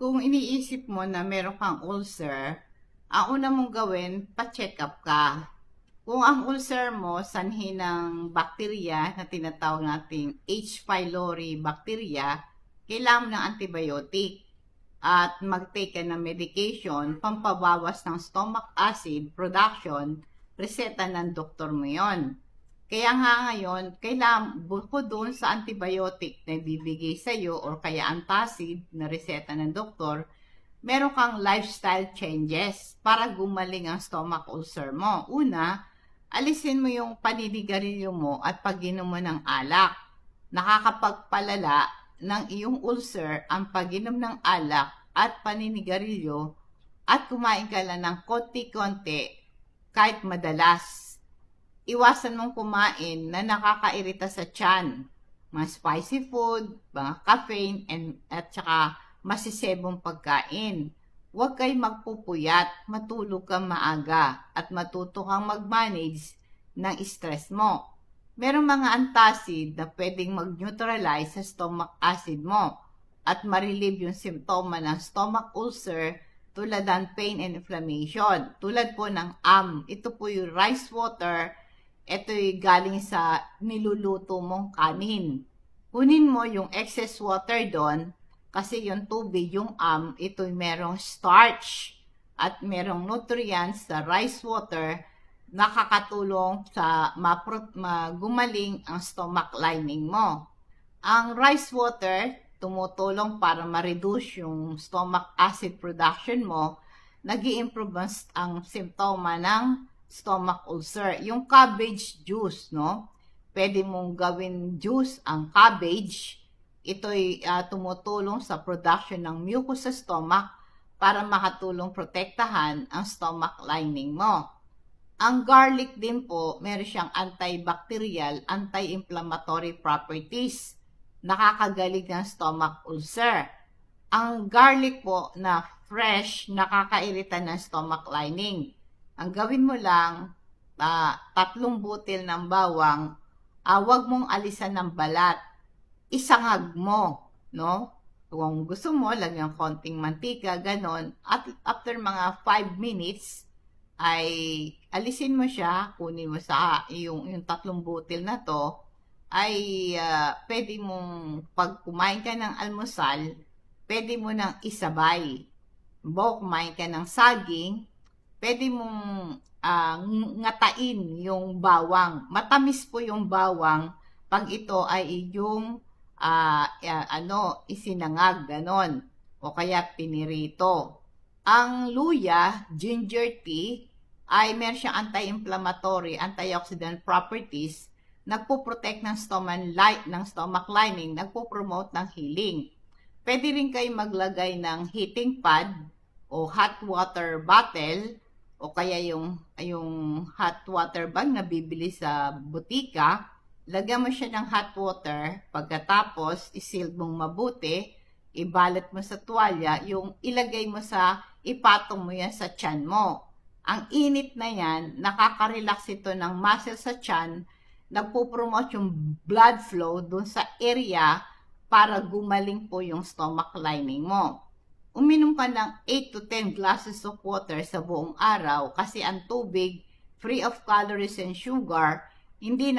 Kung iniisip mo na meron kang ulcer, ang una mong gawin, pa-check up ka. Kung ang ulcer mo sanhi ng bakterya na tinatawag nating H. pylori bacteria, kailangan mo ng antibiotic at mag-take ka ng medication pampabawas ng stomach acid production, reseta ng doktor mo yon. Kaya nga ngayon, kailangan bukod doon sa antibiotic na ibibigay sa iyo or kaya antacid na reseta ng doktor, meron kang lifestyle changes para gumaling ang stomach ulcer mo. Una, alisin mo yung paninigarilyo mo at pag-inom mo ng alak. Nakakapagpalala ng iyong ulcer ang pag-inom ng alak at paninigarilyo at kumain ka lang ng konti-konti kahit madalas. Iwasan mong kumain na nakakairita sa tiyan, mga spicy food, mga caffeine, at saka masisebong pagkain. Huwag kayo magpupuyat, matulog kang maaga, at matuto kang mag-manage ng stress mo. Merong mga antacid na pwedeng mag-neutralize sa stomach acid mo at ma-relieve yung simptoma ng stomach ulcer tulad ng pain and inflammation. Tulad po ng ito po yung rice water. Ito'y galing sa niluluto mong kanin. Kunin mo yung excess water doon kasi yung tubig, yung ito'y merong starch at merong nutrients sa rice water, nakakatulong sa gumaling ang stomach lining mo. Ang rice water tumutulong para ma-reduce yung stomach acid production mo, nag-i-improve ang simptoma ng stomach ulcer. Yung cabbage juice, no? Pwede mong gawin juice ang cabbage. Ito'y tumutulong sa production ng mucus sa stomach para makatulong protektahan ang stomach lining mo. Ang garlic din po, meron siyang antibacterial, anti-inflammatory properties. Nakakagaling ng stomach ulcer. Ang garlic po na fresh, nakakairita ng stomach lining. Ang gawin mo lang, 3 butil ng bawang, huwag mong alisan ng balat. Isangag mo, no? Kung gusto mo, lagyan konting mantika, ganon. At after mga 5 minutes, ay alisin mo siya, kunin mo sa yung 3 butil na to, ay pwede mong, pag kumain ka ng almusal, pwede mo nang isabay. Kumain ka ng saging, pwede mong ngatain yung bawang. Matamis po yung bawang pag ito ay yung isinangag, ganon. O kaya pinirito. Ang luya, ginger tea, ay meron siyang anti-inflammatory, antioxidant properties, nagpo-protect ng stomach lining, nagpo-promote ng healing. Pwede rin kayo maglagay ng heating pad o hot water bottle, o kaya yung hot water bag na bibili sa butika. Lagyan mo siya ng hot water, pagkatapos iseal mong mabuti, ibalat mo sa tuwalya, yung ilagay mo ipatong mo yan sa tiyan mo. Ang init na yan, nakaka-relax ito ng muscle sa tiyan, nagpo-promote yung blood flow dun sa area para gumaling po yung stomach lining mo. Uminom ka ng 8 to 10 glasses of water sa buong araw kasi ang tubig, free of calories and sugar, hindi